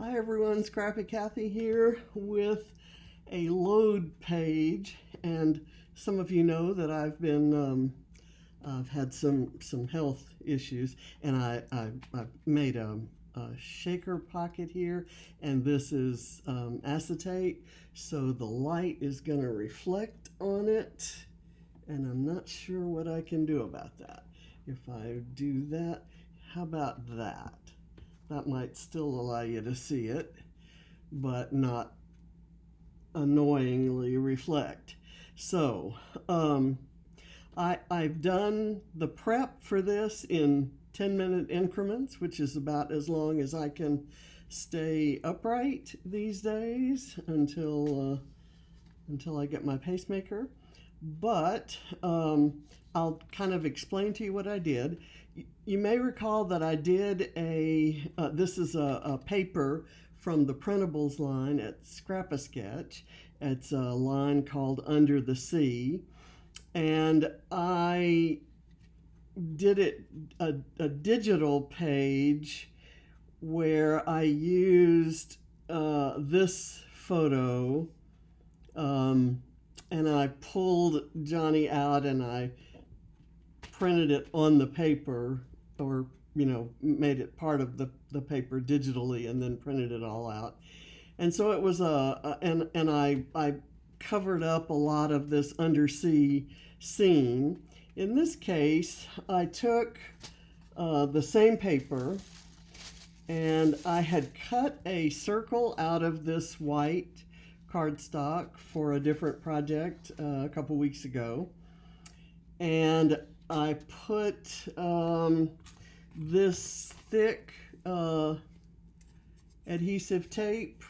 Hi everyone, Scrappy Kathy here with a load page, and some of you know that I've had some health issues, and I've made a shaker pocket here, and this is acetate, so the light is going to reflect on it, and I'm not sure what I can do about that. If I do that, how about that? That might still allow you to see it, but not annoyingly reflect. So, I've done the prep for this in 10-minute increments, which is about as long as I can stay upright these days until I get my pacemaker. But I'll kind of explain to you what I did. You may recall that I did this is a paper from the Printables line at Scrap-A-Sketch. It's a line called Under the Sea. And I did a digital page where I used this photo, and I pulled Johnny out and I printed it on the paper, or made it part of the paper digitally and then printed it all out. And so it was and I covered up a lot of this undersea scene. In this case, I took the same paper, and I had cut a circle out of this white cardstock for a different project a couple weeks ago. And I put this thick adhesive tape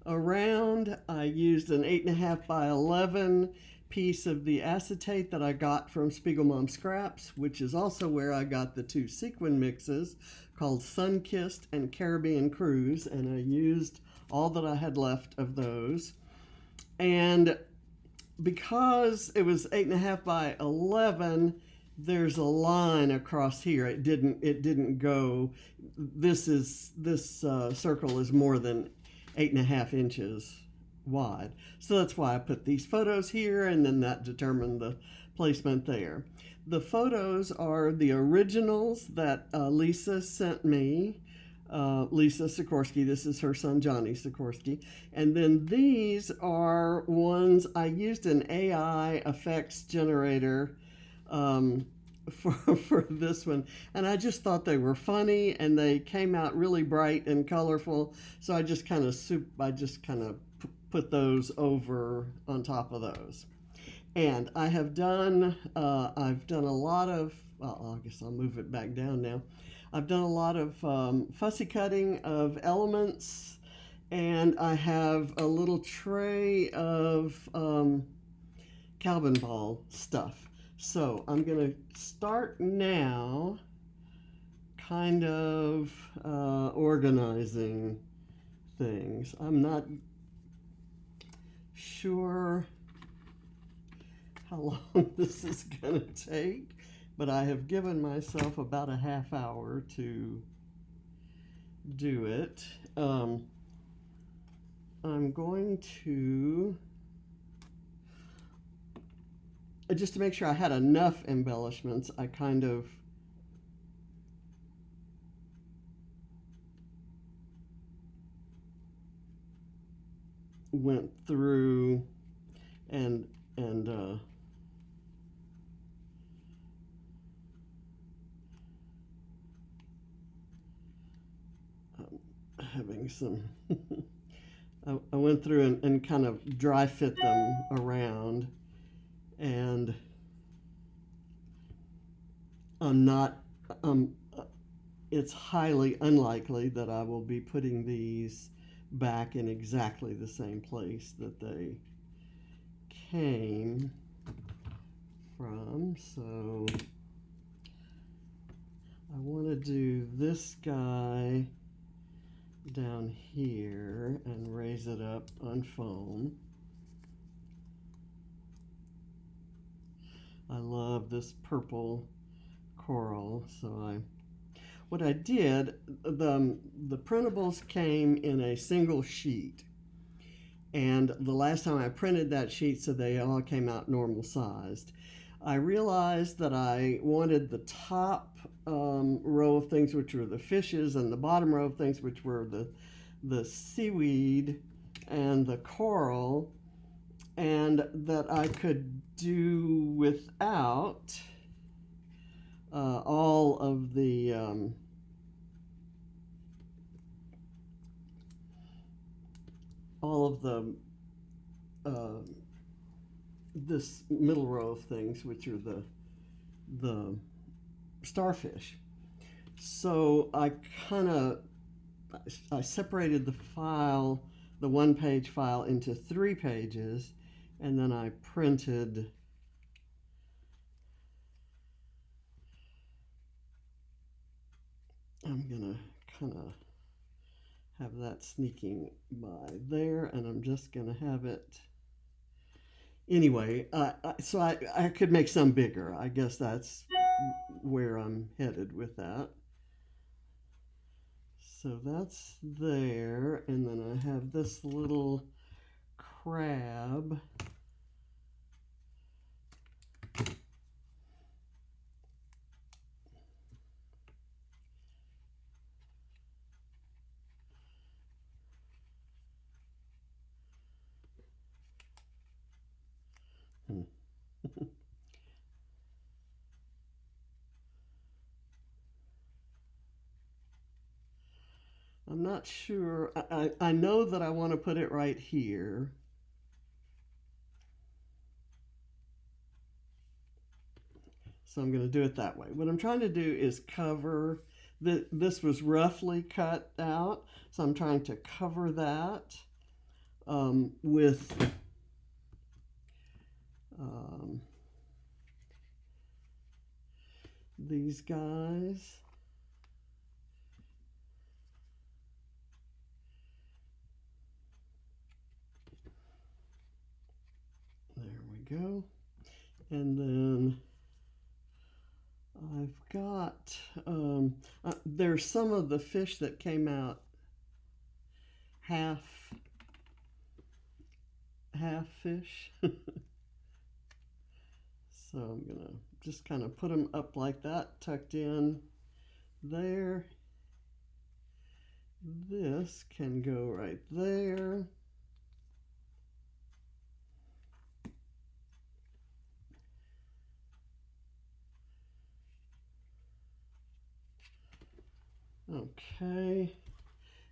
around. I used an 8.5 by 11 piece of the acetate that I got from SpiegelMom Scraps, which is also where I got the two sequin mixes called Sun-Kissed and Caribbean Cruise, and I used all that I had left of those. And because it was 8.5 by 11, there's a line across here. It didn't go. This circle is more than 8.5 inches wide. So that's why I put these photos here, and then that determined the placement there. The photos are the originals that Lisa sent me. Lisa Sikorsky, this is her son Johnny Sikorsky. And then these are ones I used an AI effects generator for this one, and I just thought they were funny, and they came out really bright and colorful, so I just kind of put those over on top of those. And I've done a lot of, well, I guess I'll move it back down now. I've done a lot of fussy cutting of elements, and I have a little tray of Calvinball stuff. So I'm going to start now kind of organizing things. I'm not sure how long this is going to take, but I have given myself about a half hour to do it. I'm going to, just to make sure I had enough embellishments, I kind of went through and having some I went through and kind of dry fit them around, and I'm not it's highly unlikely that I will be putting these back in exactly the same place that they came from. So I want to do this guy down here and raise it up on foam. I love this purple coral, so what I did, the printables came in a single sheet. And the last time I printed that sheet, so they all came out normal sized, I realized that I wanted the top row of things, which were the fishes, and the bottom row of things, which were the seaweed and the coral, and that I could do without all of the this middle row of things, which are the starfish. So I separated the file, the one-page file, into 3 pages, and then I printed I'm gonna kind of have that sneaking by there, and I'm just gonna have it anyway. So I could make some bigger. I guess that's where I'm headed with that. So that's there, and then I have this little crab. I'm not sure. I know that I want to put it right here. So I'm going to do it that way. What I'm trying to do is cover, this was roughly cut out, so I'm trying to cover that with these guys. There we go. And then I've got, there's some of the fish that came out half fish. So I'm gonna just kind of put them up like that, tucked in there. This can go right there. Okay,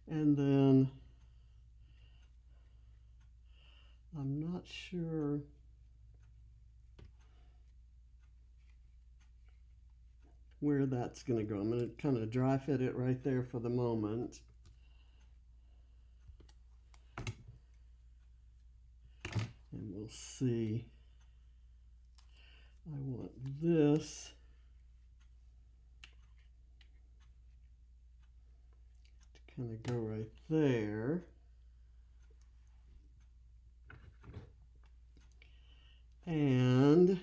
and then I'm not sure where that's going to go. I'm going to kind of dry fit it right there for the moment. And we'll see. I want this to kind of go right there. And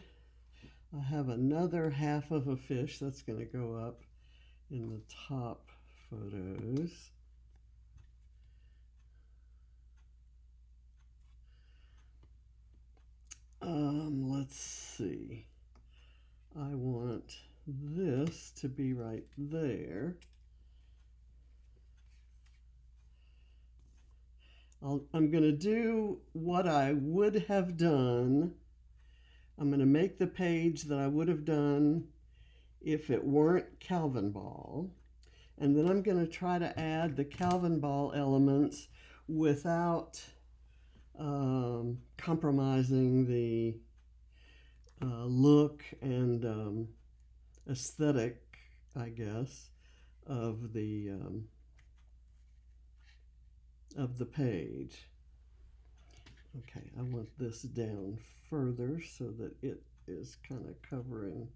I have another half of a fish that's going to go up in the top photos. Let's see. I want this to be right there. I'm going to do what I would have done. I'm going to make the page that I would have done if it weren't Calvinball. And then I'm going to try to add the Calvinball elements without compromising the look and aesthetic, I guess, of the page. Okay, I want this down further so that it is kind of covering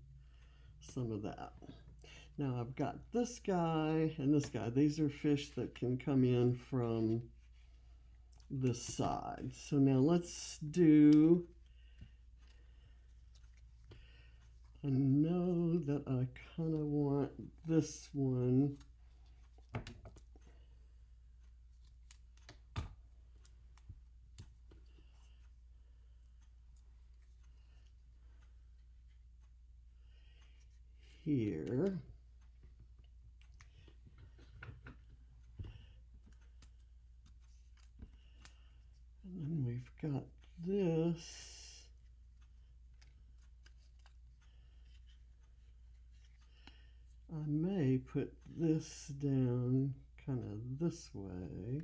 some of that. Now I've got this guy and this guy. These are fish that can come in from this side. So now let's do I know that I kind of want this one here. And then we've got this. I may put this down kind of this way.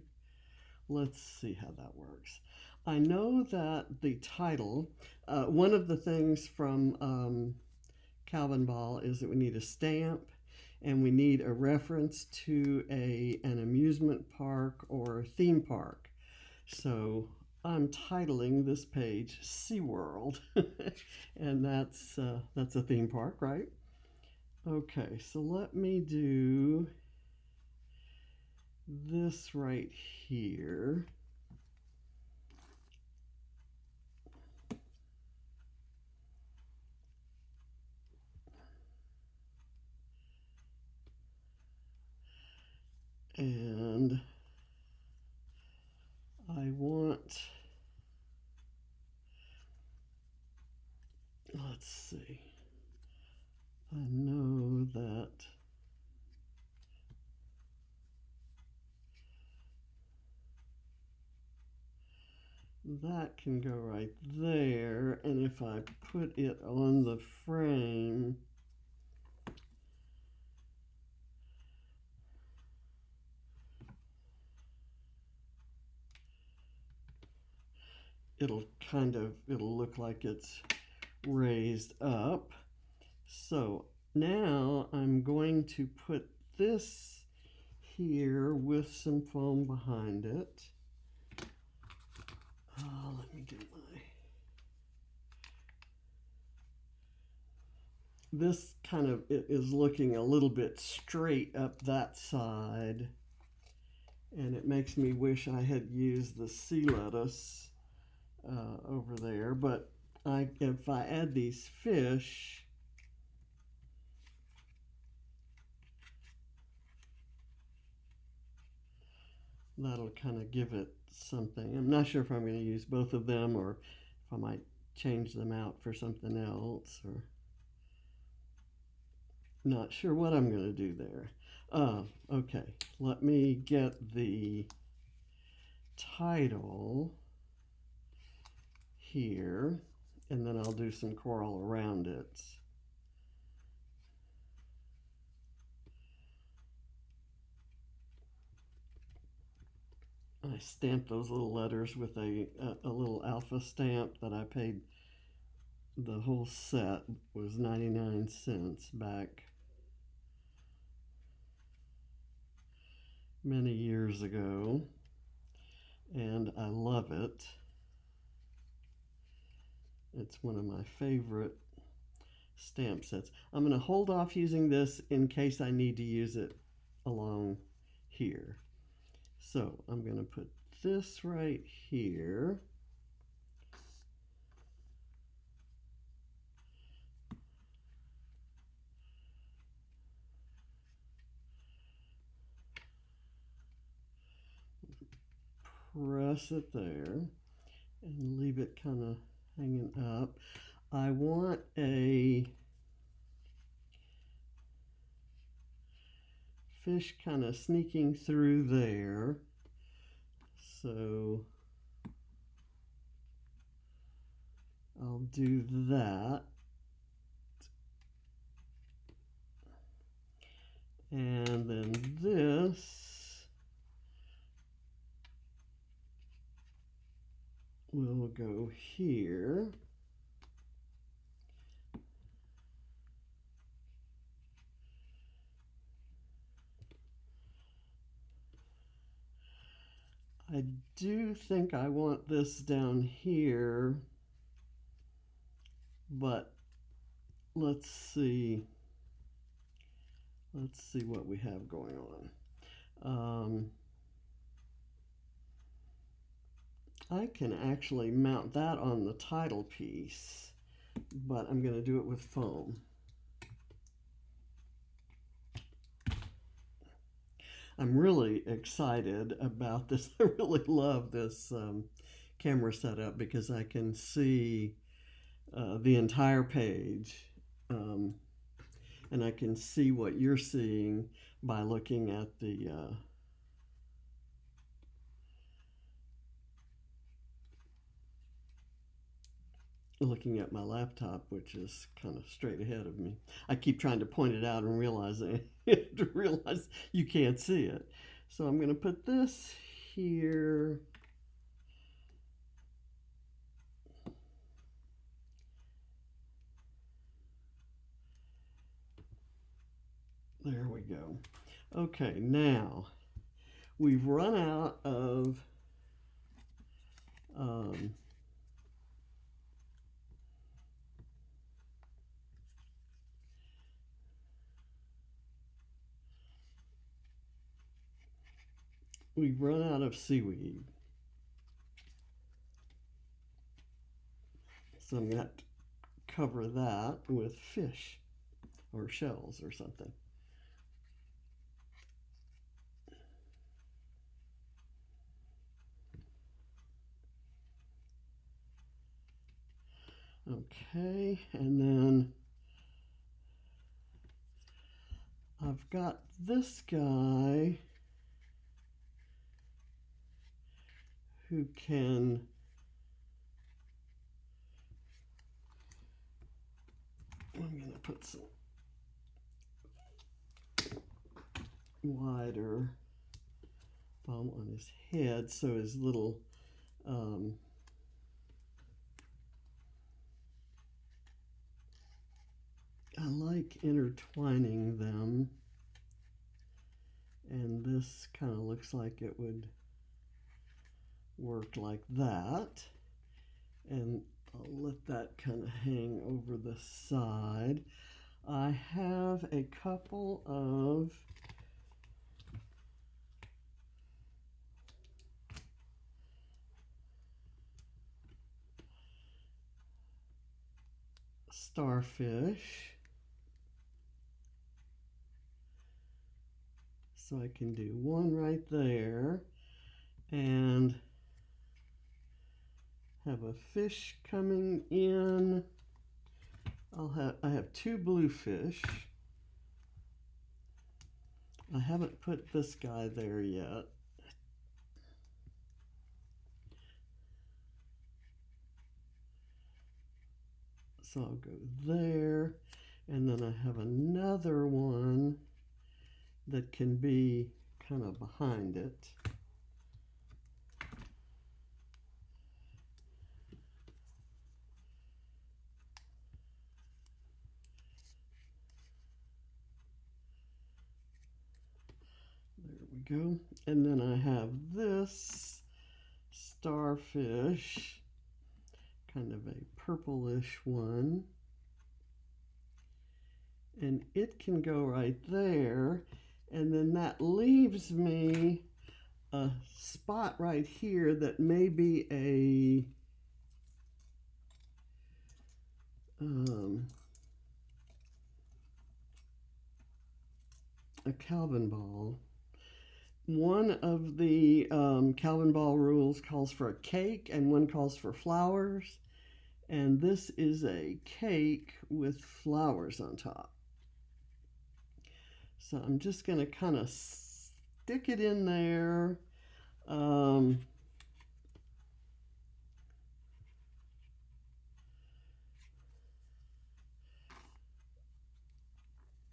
Let's see how that works. I know that the title, one of the things from Calvinball is that we need a stamp and we need a reference to an amusement park or theme park. So I'm titling this page SeaWorld, and that's a theme park, right? Okay, so let me do this right here. And I want, let's see, I know that that can go right there, and if I put it on the frame, it'll look like it's raised up. So now I'm going to put this here with some foam behind it. Let me get my, this kind of is looking a little bit straight up that side, and it makes me wish I had used the sea lettuce over there, but if I add these fish, that'll kind of give it something. I'm not sure if I'm going to use both of them or if I might change them out for something else, or not sure what I'm going to do there. Okay, let me get the title here, and then I'll do some coral around it. I stamped those little letters with a little alpha stamp that I paid. The whole set was 99 cents back many years ago, and I love it. It's one of my favorite stamp sets. I'm going to hold off using this in case I need to use it along here. So I'm going to put this right here. Press it there and leave it kind of hanging up. I want a fish kind of sneaking through there. So I'll do that. And then this will go here. I do think I want this down here, but let's see what we have going on. I can actually mount that on the title piece. but I'm going to do it with foam. I'm really excited about this. I really love this camera setup because I can see the entire page, and I can see what you're seeing by looking at the looking at my laptop, which is kind of straight ahead of me. I keep trying to point it out and realize you can't see it. So I'm going to put this here. There we go. Okay, now we've run out of seaweed. So I'm going to cover that with fish or shells or something. Okay, and then I've got this guy who can I'm going to put some wider foam on his head so his little I like intertwining them, and this kind of looks like it would work like that, and I'll let that kind of hang over the side. I have a couple of starfish, so I can do one right there and have a fish coming in. I have two blue fish. I haven't put this guy there yet. So I'll go there, and then I have another one that can be kind of behind it. There we go. And then I have this starfish, kind of a purplish one. And it can go right there. And then that leaves me a spot right here that may be a Calvinball. One of the Calvinball rules calls for a cake and one calls for flowers. And this is a cake with flowers on top. So I'm just going to kind of stick it in there.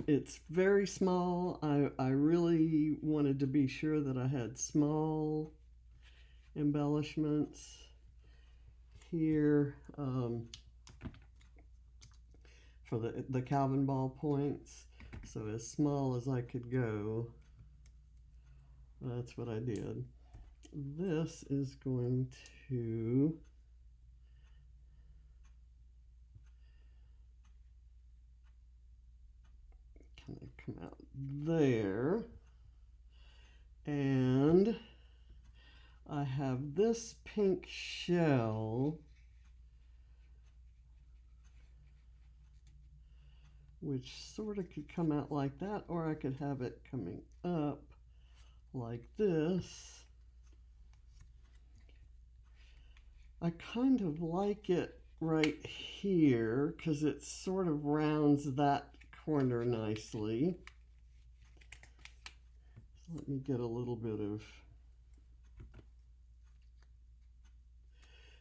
It's very small. I really wanted to be sure that I had small embellishments here for the Calvinball points. So as small as I could go, that's what I did. This is going to kind of come out there, and I have this pink shell which sort of could come out like that, or I could have it coming up like this. I kind of like it right here because it sort of rounds that corner nicely. So let me get a little bit of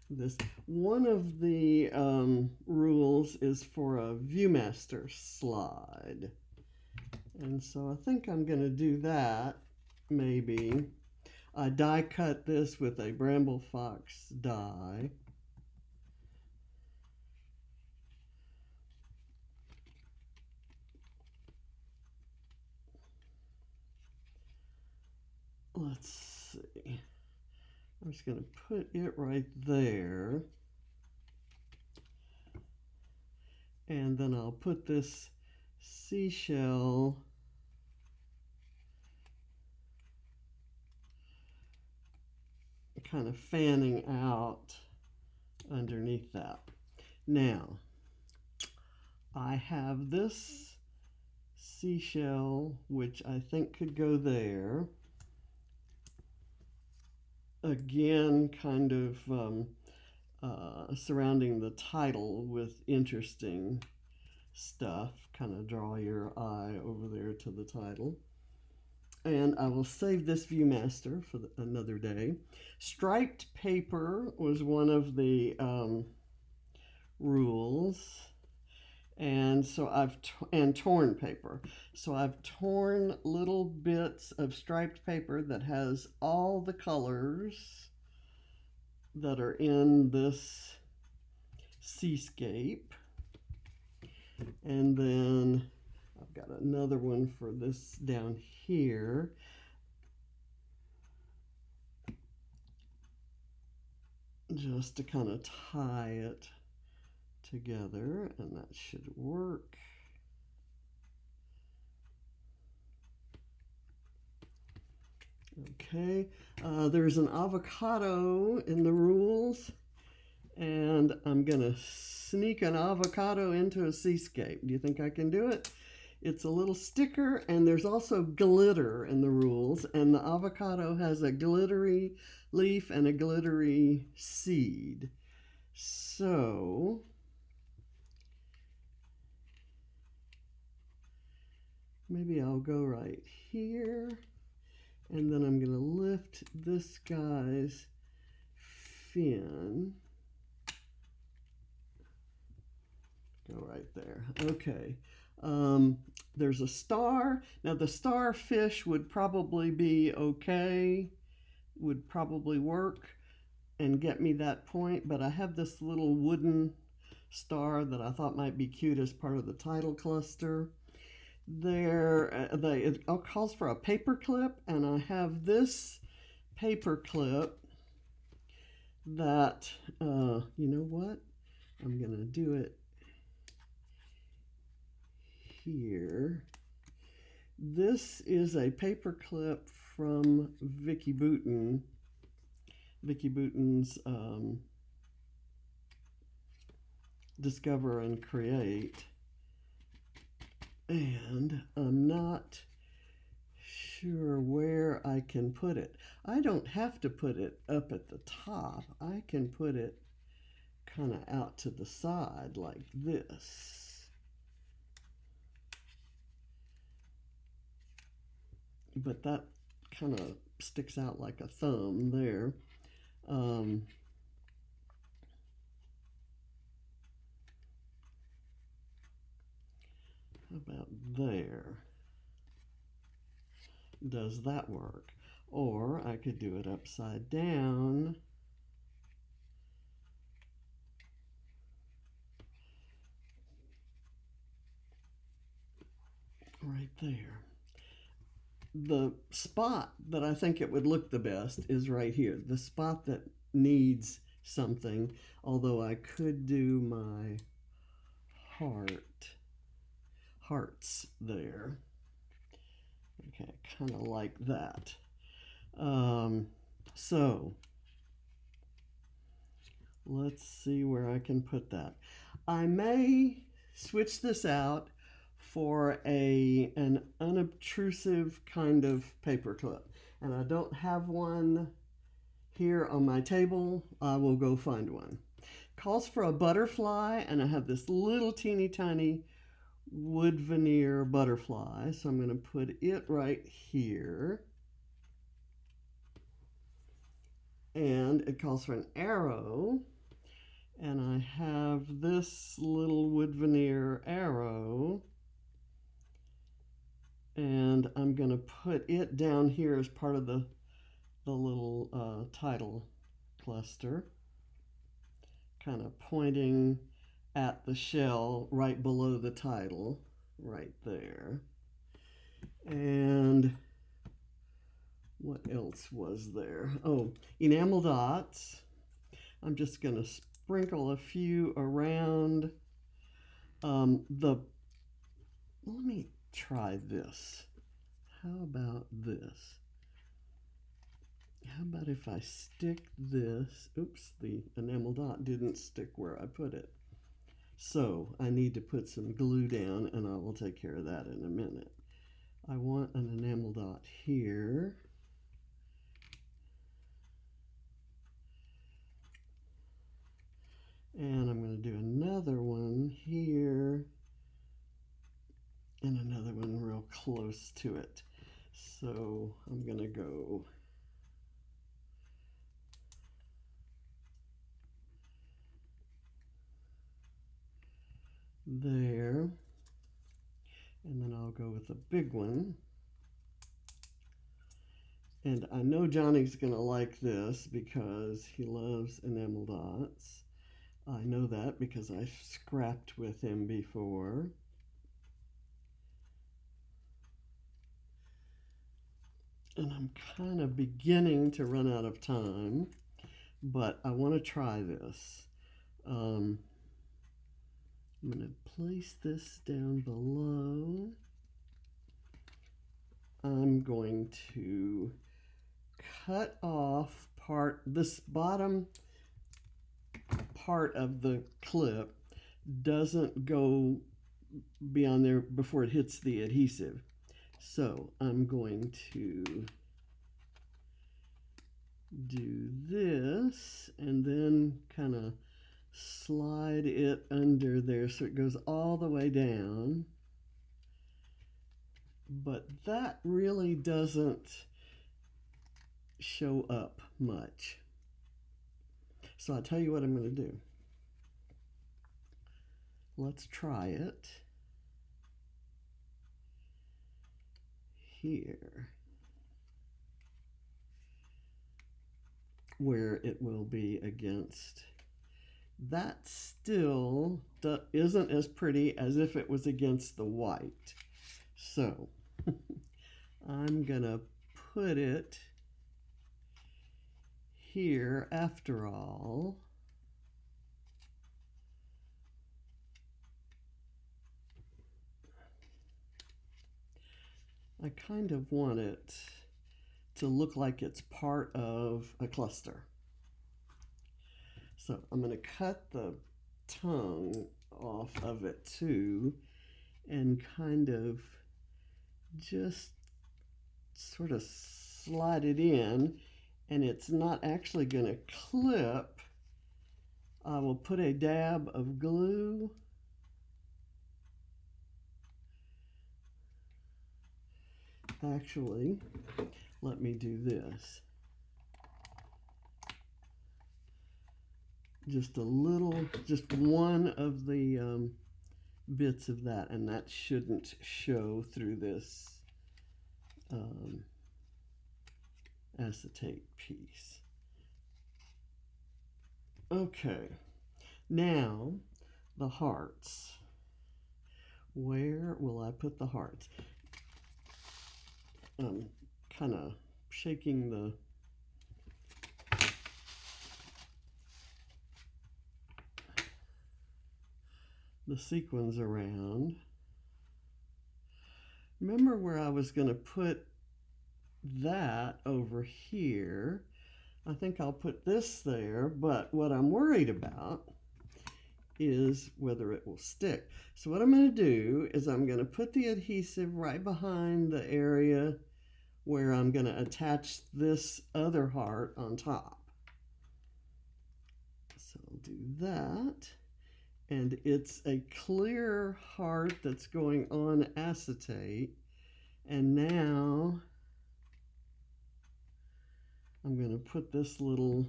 this. One of the rules is for a Viewmaster slide. And so I think I'm going to do that, maybe. I die cut this with a Bramble Fox die. Let's see. I'm just going to put it right there. And then I'll put this seashell kind of fanning out underneath that. Now, I have this seashell, which I think could go there. Again, kind of surrounding the title with interesting stuff. Kind of draw your eye over there to the title. And I will save this Viewmaster for another day. Striped paper was one of the rules. And so and torn paper. So I've torn little bits of striped paper that has all the colors that are in this seascape. And then I've got another one for this down here. Just to kind of tie it together, and that should work. Okay, there's an avocado in the rules, and I'm gonna sneak an avocado into a seascape. Do you think I can do it? It's a little sticker, and there's also glitter in the rules, and the avocado has a glittery leaf and a glittery seed. So maybe I'll go right here, and then I'm going to lift this guy's fin. Go right there. Okay. There's a star. Now the starfish would probably be okay, would probably work and get me that point, but I have this little wooden star that I thought might be cute as part of the title cluster. It calls for a paper clip, and I have this paper clip that, you know what? I'm going to do it here. This is a paper clip from Vicki Boutin. Vicki Boutin's Discover and Create. And I'm not sure where I can put it. I don't have to put it up at the top. I can put it kind of out to the side like this. But that kind of sticks out like a thumb there. How about there? Does that work? Or I could do it upside down. Right there. The spot that I think it would look the best is right here. The spot that needs something, although I could do my hearts there. Okay, kind of like that. So let's see where I can put that. I may switch this out for an unobtrusive kind of paper clip. And I don't have one here on my table. I will go find one. Calls for a butterfly, and I have this little teeny tiny wood veneer butterfly, so I'm going to put it right here. And it calls for an arrow, and I have this little wood veneer arrow, and I'm going to put it down here as part of the little title cluster, kind of pointing at the shell right below the title, right there. And what else was there? Oh, enamel dots. I'm just going to sprinkle a few around. Let me try this. How about this? How about if I stick this? Oops, the enamel dot didn't stick where I put it. So I need to put some glue down, and I will take care of that in a minute. I want an enamel dot here. And I'm going to do another one here, and another one real close to it. So I'm going to go there, and then I'll go with a big one. And I know Johnny's going to like this because he loves enamel dots. I know that because I've scrapped with him before. And I'm kind of beginning to run out of time, but I want to try this. I'm going to place this down below. I'm going to cut off this bottom part of the clip doesn't go beyond there before it hits the adhesive. So I'm going to do this and then kind of slide it under there so it goes all the way down. But that really doesn't show up much. So I'll tell you what I'm going to do. Let's try it here, where it will be against. That still isn't as pretty as if it was against the white. So I'm going to put it here after all. I kind of want it to look like it's part of a cluster. So I'm going to cut the tongue off of it too and kind of just sort of slide it in, and it's not actually going to clip. I will put a dab of glue Actually, let me do this. Just a little, just one of the bits of that, and that shouldn't show through this acetate piece. Okay, now the hearts. Where will I put the hearts? I'm kind of shaking the sequins around. Remember where I was going to put that over here. I think I'll put this there, but what I'm worried about is whether it will stick. So what I'm going to do is I'm going to put the adhesive right behind the area where I'm going to attach this other heart on top. So I'll do that. And it's a clear heart that's going on acetate. And now I'm going to put this little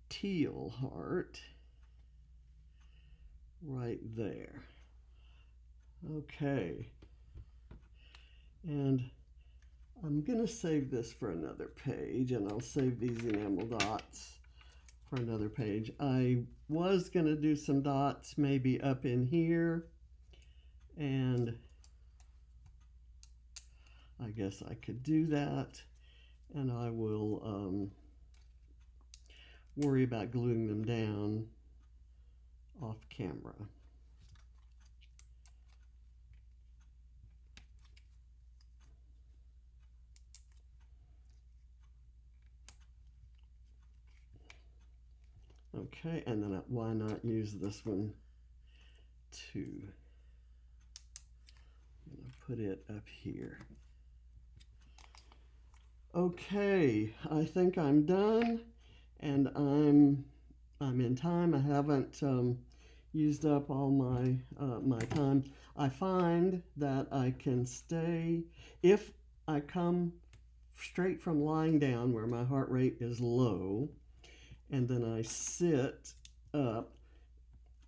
teal heart right there. Okay. And I'm going to save this for another page, and I'll save these enamel dots for another page. I was going to do some dots maybe up in here, and I guess I could do that, and I will worry about gluing them down off camera. Okay, and then why not use this one too? I'm going to put it up here. Okay, I think I'm done, and I'm in time. I haven't used up all my my time. I find that I can stay, if I come straight from lying down where my heart rate is low, and then I sit up,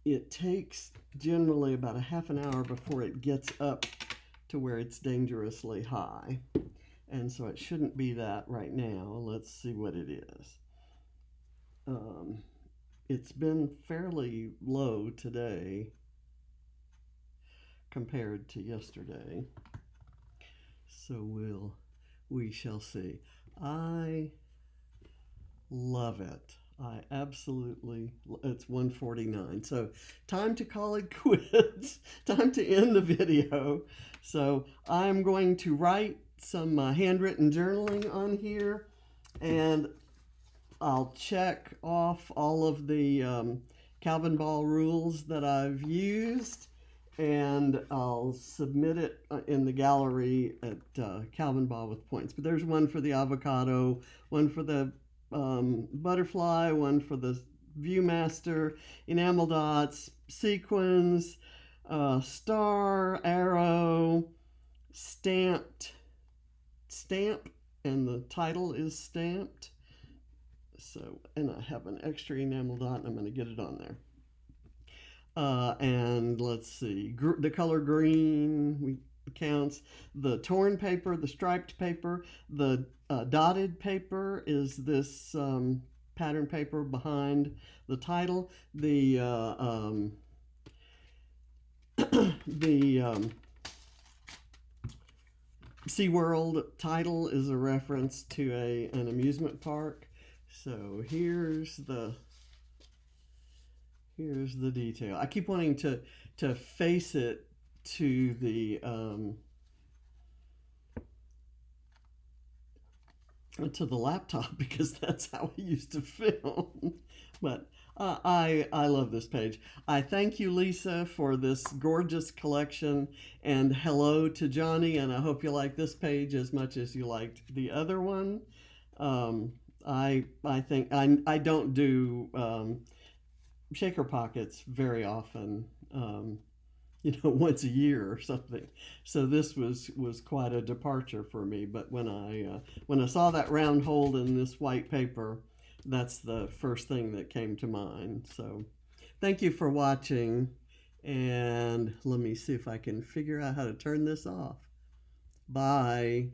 it takes generally about a half an hour before it gets up to where it's dangerously high. And so it shouldn't be that right now. Let's see what it is. It's been fairly low today compared to yesterday. So we shall see. I love it. I absolutely, it's 1:49. So time to call it quits. Time to end the video. So I'm going to write some handwritten journaling on here, and I'll check off all of the Calvinball rules that I've used, and I'll submit it in the gallery at Calvinball with points. But there's one for the avocado, one for the butterfly, one for the Viewmaster, enamel dots, sequins, star, arrow, stamp, and the title is stamped. So, and I have an extra enamel dot, and I'm going to get it on there. And let's see, the color green counts. The torn paper, the striped paper, the dotted paper is this pattern paper behind the title. The the SeaWorld title is a reference to an amusement park. So here's the detail. I keep wanting to face it to the laptop because that's how I used to film. But I love this page. I thank you, Lisa, for this gorgeous collection, and hello to Johnny, and I hope you like this page as much as you liked the other one. I think I don't do shaker pockets very often, once a year or something. So this was quite a departure for me. But when I saw that round hole in this white paper, that's the first thing that came to mind. So thank you for watching, and let me see if I can figure out how to turn this off. Bye.